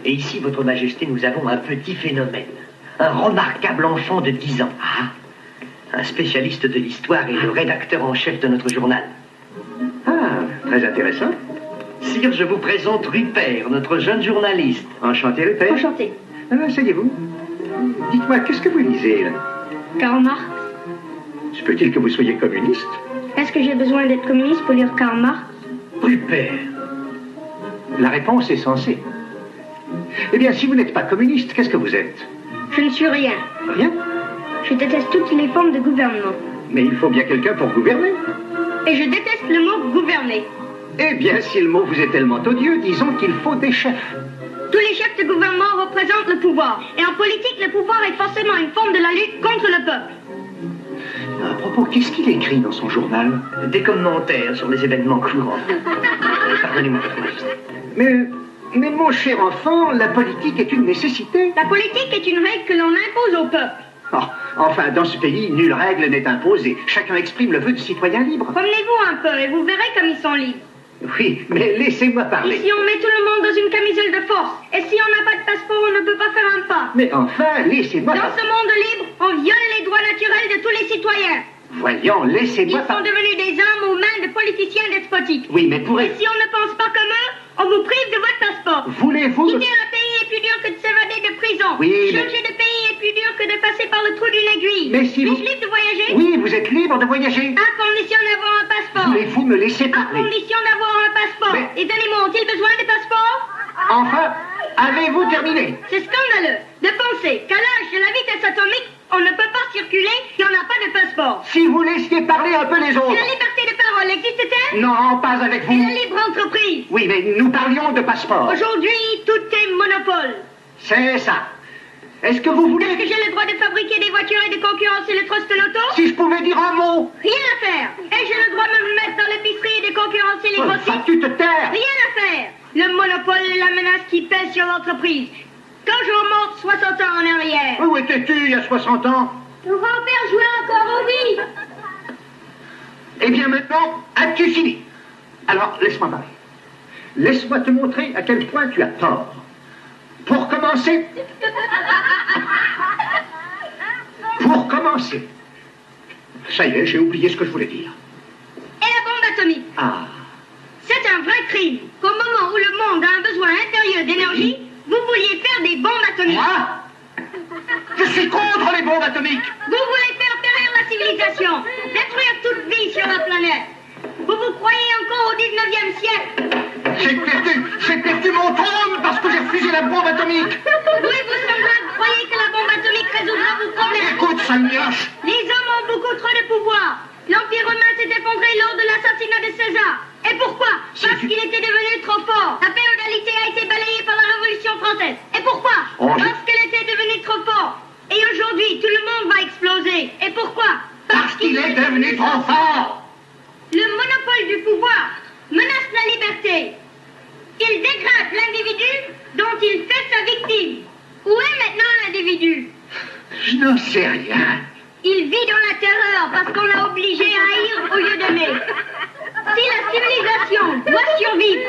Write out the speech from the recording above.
Et ici, Votre Majesté, nous avons un petit phénomène. Un remarquable enfant de 10 ans. Ah, un spécialiste de l'histoire et le rédacteur en chef de notre journal. Ah, très intéressant. Sire, je vous présente Rupert, notre jeune journaliste. Enchanté, Rupert. Enchanté. Asseyez-vous. Dites-moi, qu'est-ce que vous lisez, là? Karl Marx. Se peut-il que vous soyez communiste? Est-ce que j'ai besoin d'être communiste pour lire Karl Marx? Rupert. La réponse est sensée. Eh bien, si vous n'êtes pas communiste, qu'est-ce que vous êtes? Je ne suis rien. Rien? Je déteste toutes les formes de gouvernement. Mais il faut bien quelqu'un pour gouverner. Et je déteste le mot gouverner. Eh bien, si le mot vous est tellement odieux, disons qu'il faut des chefs. Tous les chefs de gouvernement représentent le pouvoir. Et en politique, le pouvoir est forcément une forme de la lutte contre le peuple. À propos, qu'est-ce qu'il écrit dans son journal? Des commentaires sur les événements courants. Pardonnez-moi, Votre Majesté. Mais mon cher enfant, la politique est une nécessité. La politique est une règle que l'on impose au peuple. Oh, enfin, dans ce pays, nulle règle n'est imposée. Chacun exprime le vœu de citoyen libre. Promenez-vous un peu et vous verrez comme ils sont libres. Oui, mais laissez-moi parler. Ici, on met tout le monde dans une camisole de force. Et si on n'a pas de passeport, on ne peut pas faire un pas. Mais enfin, laissez-moi Dans parler. ce monde libre, on viole les droits naturels de tous les citoyens. Voyons, laissez-moi Ils sont parler. devenus des hommes aux mains de politiciens despotiques. Oui, mais pour... Et si on ne pense pas comme eux, on vous prive de votre passeport. Voulez-vous... Quitter un pays est plus dur que de s'évader de prison. Oui, mais- Changer de pays est plus dur que de passer par le trou d'une aiguille. Mais si vous... Suis-je libre de voyager? Oui, vous êtes libre de voyager. À condition d'avoir un passeport. Voulez-vous me laisser À parler? condition d'avoir un passeport. Mais- Les animaux ont-ils besoin de passeport? Enfin, avez-vous terminé? C'est scandaleux de penser qu'à l'âge de la vitesse atomique, on ne peut pas circuler si on n'a pas de passeport. Si vous laissiez parler un peu les Et autres. la liberté de parole existe-t-elle? Non, pas avec Et la vous. libre entreprise? Oui, mais nous parlions de passeport. Aujourd'hui, tout est monopole. C'est ça. Est-ce que vous voulez... Est-ce que j'ai le droit de fabriquer des voitures et de concurrencer le trust loto? Si je pouvais dire un mot... Rien à faire. Et j'ai le droit de me mettre dans l'épicerie et de concurrencer les grossistes? Vas-tu te taire? Rien à faire. Le monopole est la menace qui pèse sur l'entreprise. Quand je remonte 60 ans en arrière. Où étais-tu il y a 60 ans? Mon grand-père jouait encore au billes. Eh bien maintenant, as-tu fini? Alors, laisse-moi parler. Laisse-moi te montrer à quel point tu as tort. Pour commencer... Ça y est, j'ai oublié ce que je voulais dire. Et la bombe atomique? Ah, C'est un vrai crime qu'au moment où le monde a un besoin impérieux d'énergie, vous vouliez faire des bombes atomiques. moi? Je suis contre les bombes atomiques. Vous voulez faire périr la civilisation, détruire toute vie sur la planète. Vous vous croyez encore au 19e siècle. J'ai perdu mon trône parce que j'ai refusé la bombe atomique. Oui, vous semblables croyez que la bombe atomique résoudra vos problèmes. Écoute, sale mioche. Les hommes ont beaucoup trop de pouvoir. L'Empire romain s'est effondré lors de l'assassinat de César. Et pourquoi? Parce qu'il était devenu trop fort. La féodalité a été balayée par la Révolution française. Et pourquoi? Parce qu'elle était devenue trop fort. Et aujourd'hui, tout le monde va exploser. Et pourquoi? Parce qu'il est devenu trop fort. Le monopole du pouvoir menace la liberté. Il dégrade l'individu dont il fait sa victime. Où est maintenant l'individu? Je n'en sais rien. Il vit dans la terreur parce qu'on l'a obligé à haïr au lieu d'aimer. Si la civilisation doit survivre,